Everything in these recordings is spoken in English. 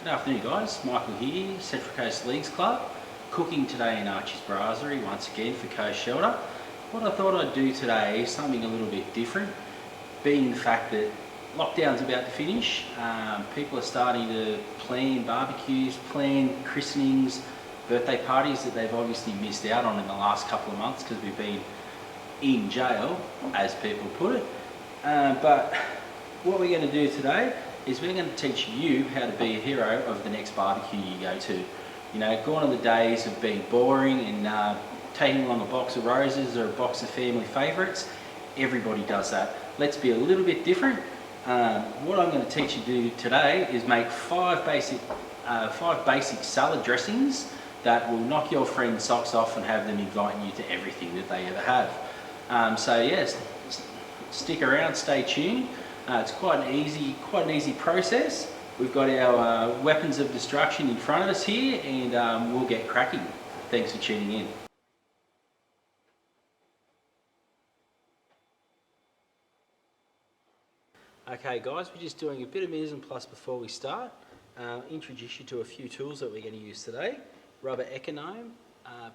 Good afternoon guys, Michael here, Central Coast Leagues Club. Cooking today in Archie's Brasserie once again for Coast Shelter. What I thought I'd do today is something a little bit different, being the fact that lockdown's about to finish. People are starting to plan barbecues, plan christenings, birthday parties that they've obviously missed out on in the last couple of months because we've been in jail, as people put it. But what we're going to do today is we're going to teach you how to be a hero of the next barbecue you go to. You know, gone are the days of being boring and taking along a box of roses or a box of family favourites. Everybody does that. Let's be a little bit different. What I'm going to teach you to do today is make five basic salad dressings that will knock your friend's socks off and have them inviting you to everything that they ever have. So yes, stick around, stay tuned. It's quite an easy process. We've got our weapons of destruction in front of us here, and we'll get cracking. Thanks for tuning in. Okay guys, we're just doing a bit of mise en place before we start. Introduce you to a few tools that we're going to use today. Rubber econome,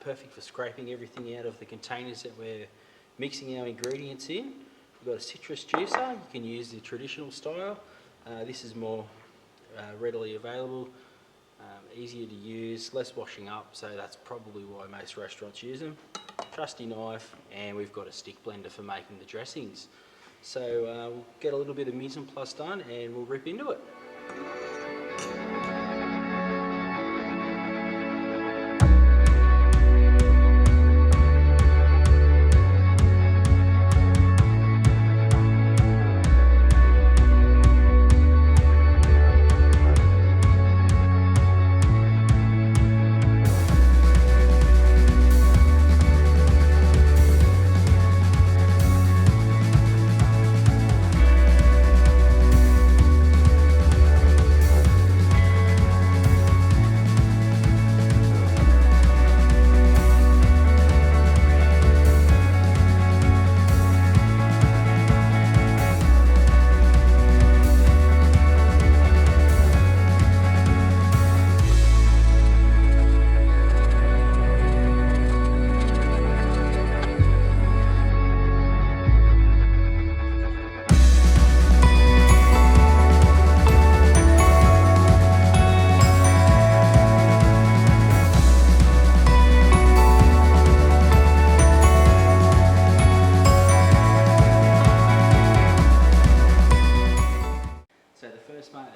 perfect for scraping everything out of the containers that we're mixing our ingredients in. We've got a citrus juicer. You can use the traditional style. This is more readily available, easier to use, less washing up, so that's probably why most restaurants use them. Trusty knife, and we've got a stick blender for making the dressings. So we'll get a little bit of mise en place done and we'll rip into it.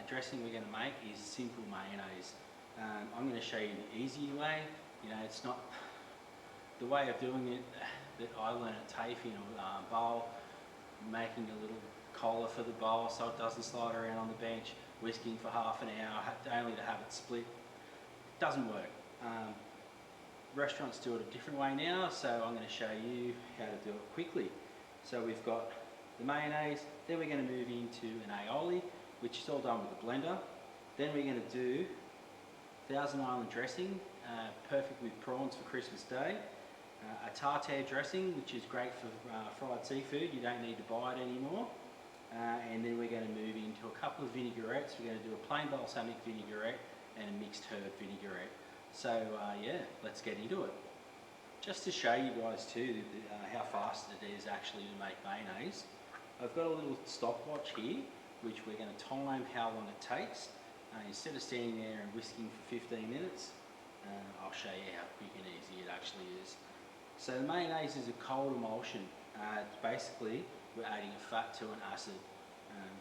Dressing we're going to make is simple mayonnaise. I'm going to show you the easy way. You know, it's not the way of doing it that I learned at TAFE in a bowl, making a little collar for the bowl so it doesn't slide around on the bench, whisking for half an hour only to have it split. It doesn't work. Restaurants do it a different way now, so I'm going to show you how to do it quickly. So we've got the mayonnaise, then we're going to move into an aioli, which is all done with a blender. Then we're going to do Thousand Island dressing, perfect with prawns for Christmas Day. A tartare dressing, which is great for fried seafood, you don't need to buy it anymore. And then we're going to move into a couple of vinaigrettes. We're going to do a plain balsamic vinaigrette and a mixed herb vinaigrette. So yeah, let's get into it. Just to show you guys too how fast it is actually to make mayonnaise, I've got a little stopwatch here, which we're going to time how long it takes. Instead of standing there and whisking for 15 minutes, I'll show you how quick and easy it actually is. So the mayonnaise is a cold emulsion. It's basically, we're adding a fat to an acid,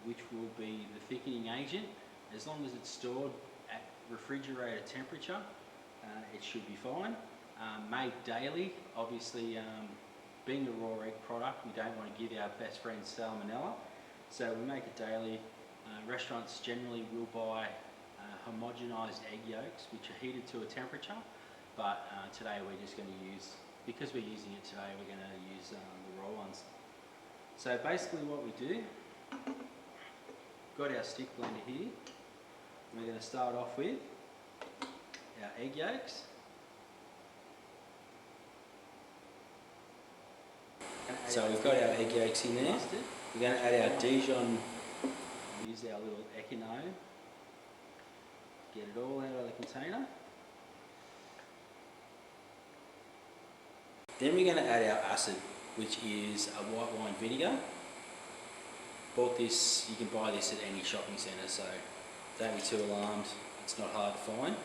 which will be the thickening agent. As long as it's stored at refrigerator temperature, it should be fine. Made daily, obviously being a raw egg product, we don't want to give our best friends salmonella. So we make it daily. Restaurants generally will buy homogenised egg yolks, which are heated to a temperature. But today we're just going to use, because we're using it today, we're going to use the raw ones. So basically what we do, got our stick blender here. We're going to start off with our egg yolks. So we've got our egg yolks in there. We're going to add our Dijon, use our little econome, Get it all out of the container. Then we're going to add our acid, which is a white wine vinegar. Bought this, you can buy this at any shopping centre, so don't be too alarmed, it's not hard to find.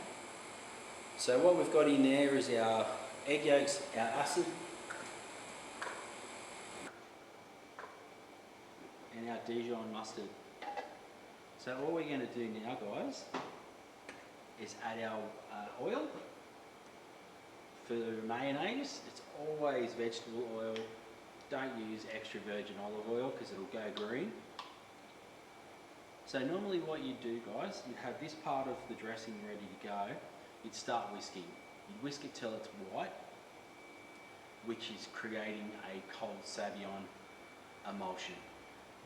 So what we've got in there is our egg yolks, our acid, and our Dijon mustard. So all we're going to do now, guys, is add our oil. For mayonnaise, it's always vegetable oil. Don't use extra virgin olive oil because it'll go green. So normally what you do, guys, you'd have this part of the dressing ready to go. You'd start whisking. You'd whisk it till it's white, which is creating a cold Savion emulsion.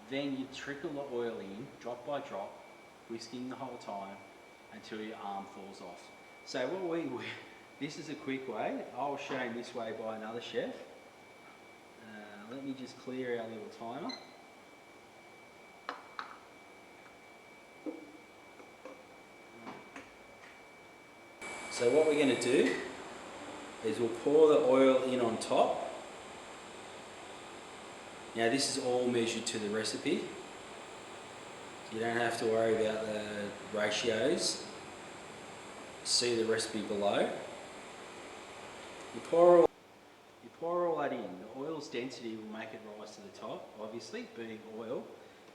Then you trickle the oil in, drop by drop, whisking the whole time until your arm falls off. So this is a quick way. I was shown this way by another chef. Let me just clear our little timer. So what we're going to do is we'll pour the oil in on top. Now this is all measured to the recipe. You don't have to worry about the ratios. See the recipe below. You pour all that in. The oil's density will make it rise to the top, obviously, being oil.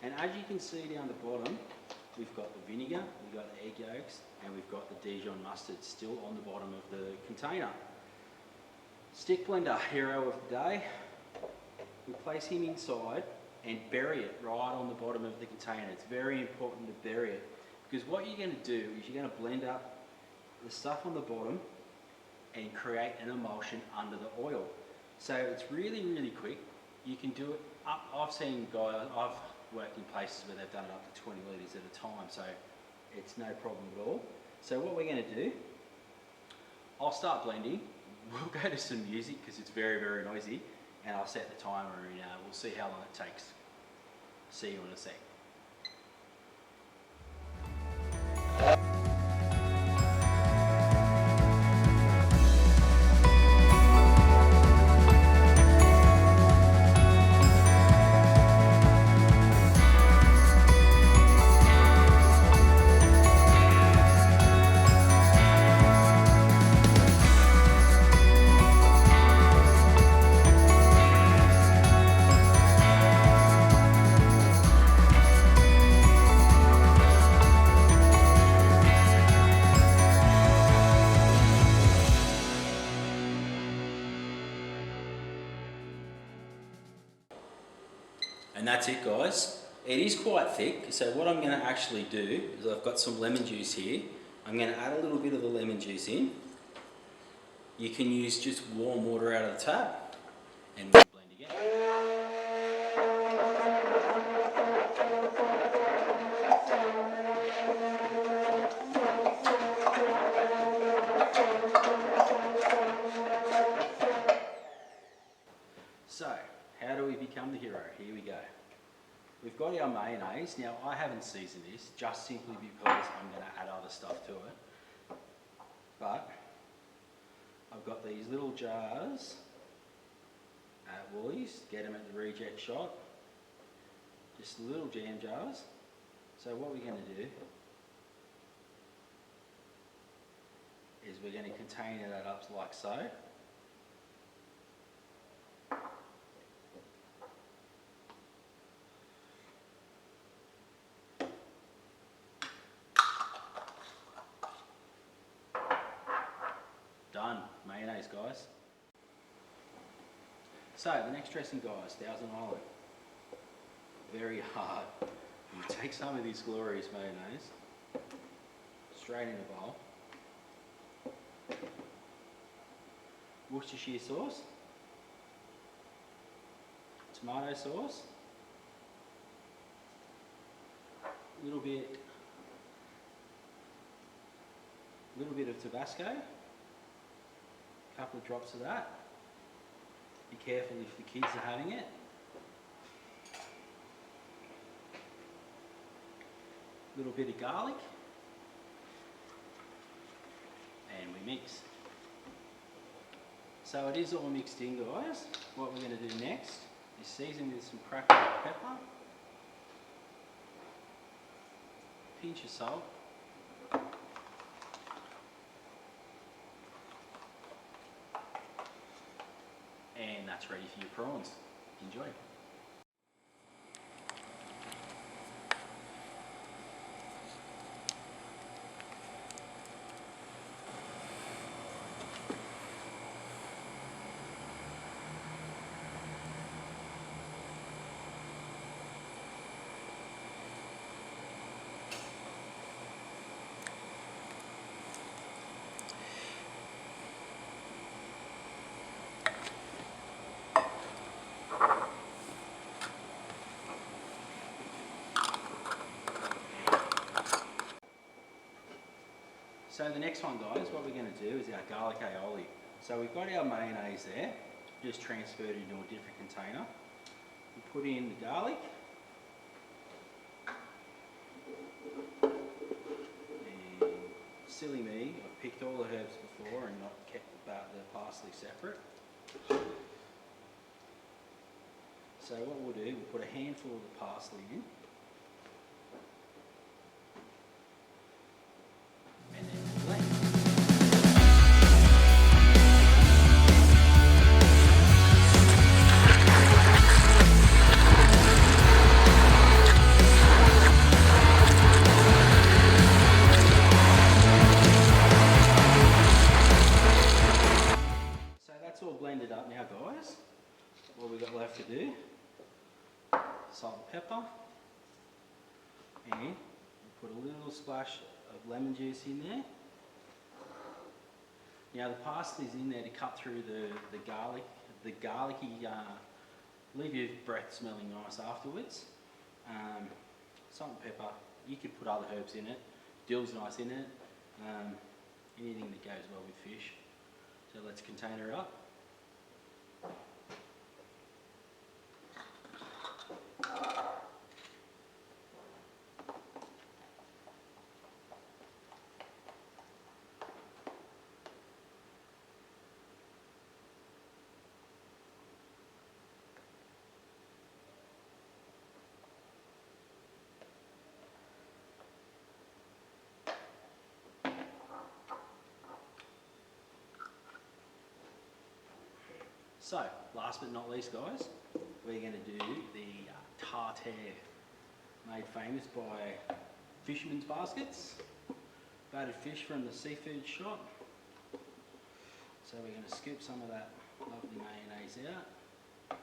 And as you can see down the bottom, we've got the vinegar, we've got the egg yolks, and we've got the Dijon mustard still on the bottom of the container. Stick blender, hero of the day. We place him inside and bury it right on the bottom of the container. It's very important to bury it, because what you're going to do is you're going to blend up the stuff on the bottom and create an emulsion under the oil. So it's really, really quick. You can do it up, I've worked in places where they've done it up to 20 litres at a time, so it's no problem at all. So what we're going to do, I'll start blending. We'll go to some music because it's very, very noisy, and I'll set the timer and we'll see how long it takes. See you in a sec. And that's it, guys. It is quite thick, so what I'm going to actually do is I've got some lemon juice here. I'm going to add a little bit of the lemon juice in. You can use just warm water out of the tap and blend again. So, how do we become the hero? Here we go. We've got our mayonnaise. Now, I haven't seasoned this, just simply because I'm going to add other stuff to it. But, I've got these little jars at Woolies. Get them at the reject shop. Just little jam jars. So what we're going to do is we're going to container that up like so. Done. Mayonnaise, guys. So, the next dressing, guys, Thousand Island. Very hard. You take some of this glorious mayonnaise, straight in a bowl. Worcestershire sauce. Tomato sauce. A little bit of Tabasco. Couple of drops of that. Be careful if the kids are having it. A little bit of garlic. mix. So it is all mixed in, guys. What we're going to do next is season with some cracked pepper, pinch of salt, and that's ready for your prawns. Enjoy. So the next one, guys, what we're going to do is our garlic aioli. So we've got our mayonnaise there, just transferred into a different container. We put in the garlic, and silly me, I've picked all the herbs before and not kept the parsley separate. So what we'll do, we'll put a handful of the parsley in. Blended up now, guys. What we've got left to do, salt and pepper, and we'll put a little splash of lemon juice in there. Now the parsley's in there to cut through the garlicky, leave your breath smelling nice afterwards. Salt and pepper, you could put other herbs in it, dill's nice in it, anything that goes well with fish. So let's container it up. So, last but not least, guys, we're going to do the tartare, made famous by fishermen's baskets, battered fish from the seafood shop. So we're going to scoop some of that lovely mayonnaise out.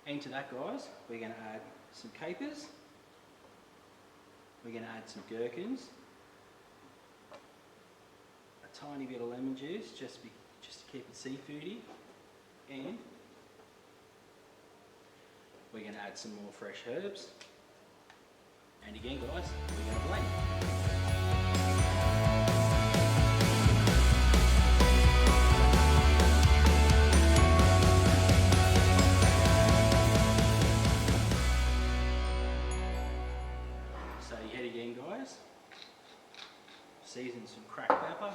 And to that, guys, we're going to add some capers, we're going to add some gherkins, a tiny bit of lemon juice, just to keep it seafoody, and we're going to add some more fresh herbs, and again, guys, we're going to blend. So yet again, guys, season some cracked pepper,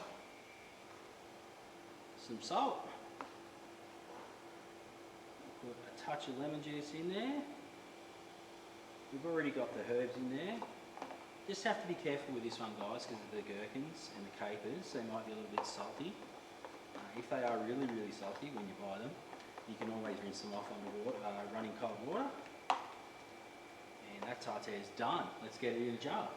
some salt, put a touch of lemon juice in there. We've already got the herbs in there. Just have to be careful with this one, guys, because of the gherkins and the capers. They might be a little bit salty. If they are really, really salty when you buy them, you can always rinse them off on the running cold water. And that tartare is done. Let's get it in a jar.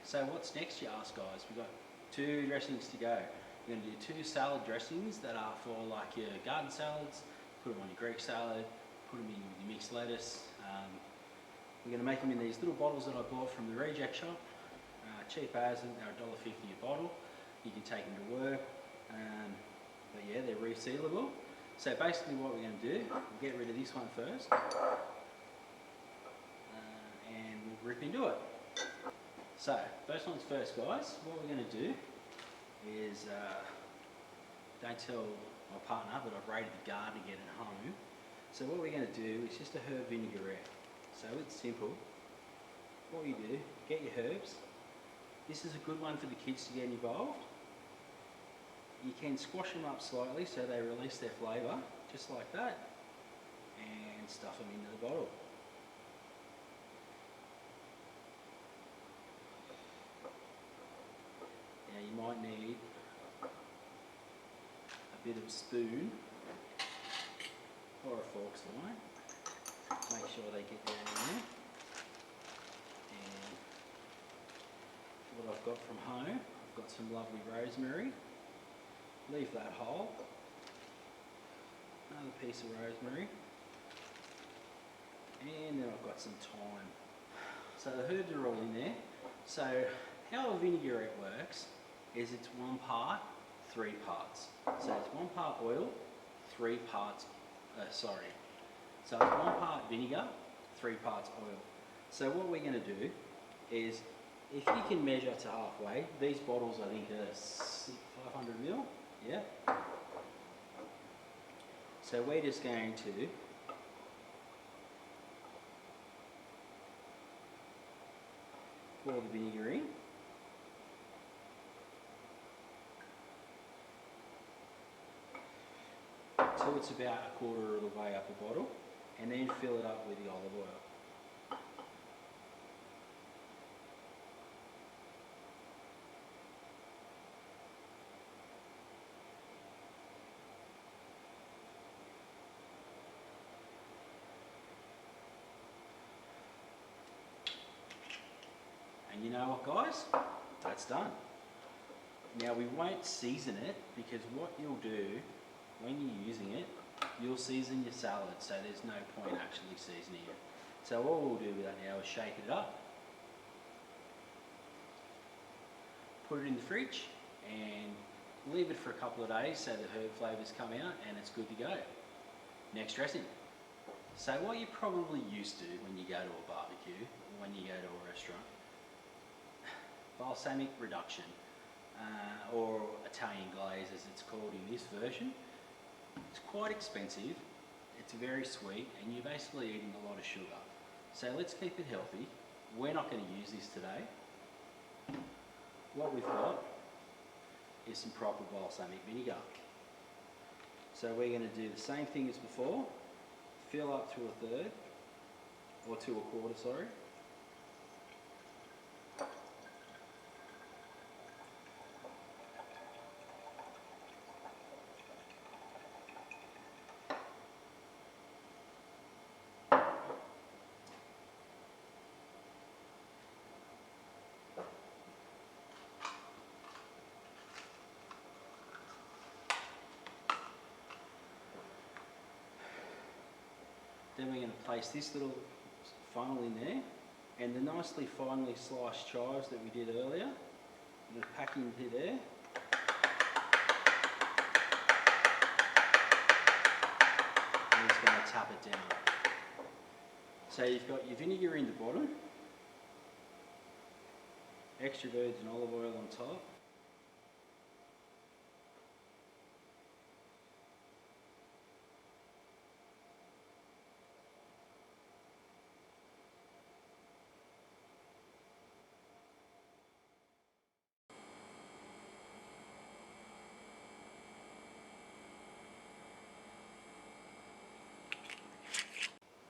So what's next, you ask, guys? We've got 2 dressings to go. We're going to do 2 salad dressings that are for like your garden salads. Put them on your Greek salad, put them in with your mixed lettuce. We're going to make them in these little bottles that I bought from the reject shop. Cheap as, they're $1.50 a bottle. You can take them to work. But yeah, they're resealable. So basically what we're going to do, we'll get rid of this one first, and we'll rip into it. So, first one's first, guys. What we're going to do is, don't tell my partner, but I've raided the garden again at home. So what we're going to do is just a herb vinaigrette. So it's simple. What you do, get your herbs. This is a good one for the kids to get involved. You can squash them up slightly so they release their flavour, just like that, and stuff them into the bottle. Now you might need a bit of a spoon or a fork's fine. Make sure they get down in there. And what I've got from home, I've got some lovely rosemary. Leave that whole. Another piece of rosemary. And then I've got some thyme. So the herbs are all in there. So how a vinaigrette works is it's 1 part, 3 parts. So it's 1 part oil, 3 parts, so it's 1 part vinegar, 3 parts oil. So what we're going to do is, if you can measure to halfway, these bottles I think are 500 ml, yeah. So we're just going to pour the vinegar in. Till it's about 1/4 of the way up a bottle, and then fill it up with the olive oil. And you know what, guys? That's done. Now we won't season it, because what you'll do when you're using it, you'll season your salad, so there's no point actually seasoning it. So what we'll do with that now is shake it up, put it in the fridge, and leave it for a couple of days so the herb flavours come out and it's good to go. Next dressing. So what you're probably used to when you go to a barbecue, or when you go to a restaurant, balsamic reduction, or Italian glaze as it's called in this version. It's quite expensive, it's very sweet, and you're basically eating a lot of sugar. So let's keep it healthy. We're not going to use this today. What we've got is some proper balsamic vinegar. So we're going to do the same thing as before. Fill up to 1/3, or to 1/4, sorry. Then we're going to place this little funnel in there, and the nicely finely sliced chives that we did earlier, we're going to pack into there. And just going to tap it down. So you've got your vinegar in the bottom, extra virgin olive oil on top,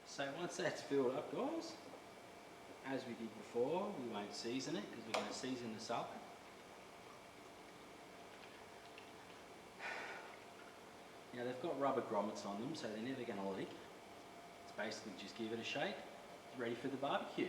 so once that's filled up, guys, as we did before, we won't season it because we're going to season the salad. Now they've got rubber grommets on them, so they're never going to leak. It's basically just give it a shake. It's ready for the barbecue.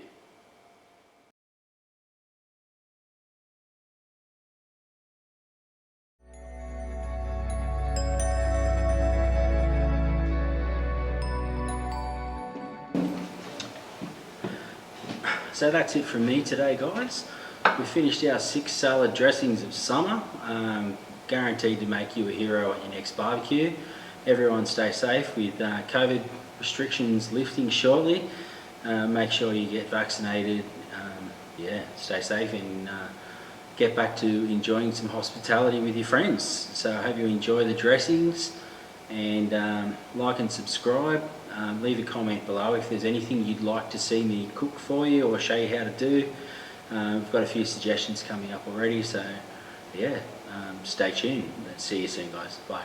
So that's it from me today, guys. We finished our 6 salad dressings of summer, guaranteed to make you a hero at your next barbecue. everyone stay safe with COVID restrictions lifting shortly. Make sure you get vaccinated. Yeah, stay safe and get back to enjoying some hospitality with your friends. So I hope you enjoy the dressings, and like and subscribe. Leave a comment below if there's anything you'd like to see me cook for you or show you how to do. We've got a few suggestions coming up already, so yeah, stay tuned. See you soon, guys. Bye.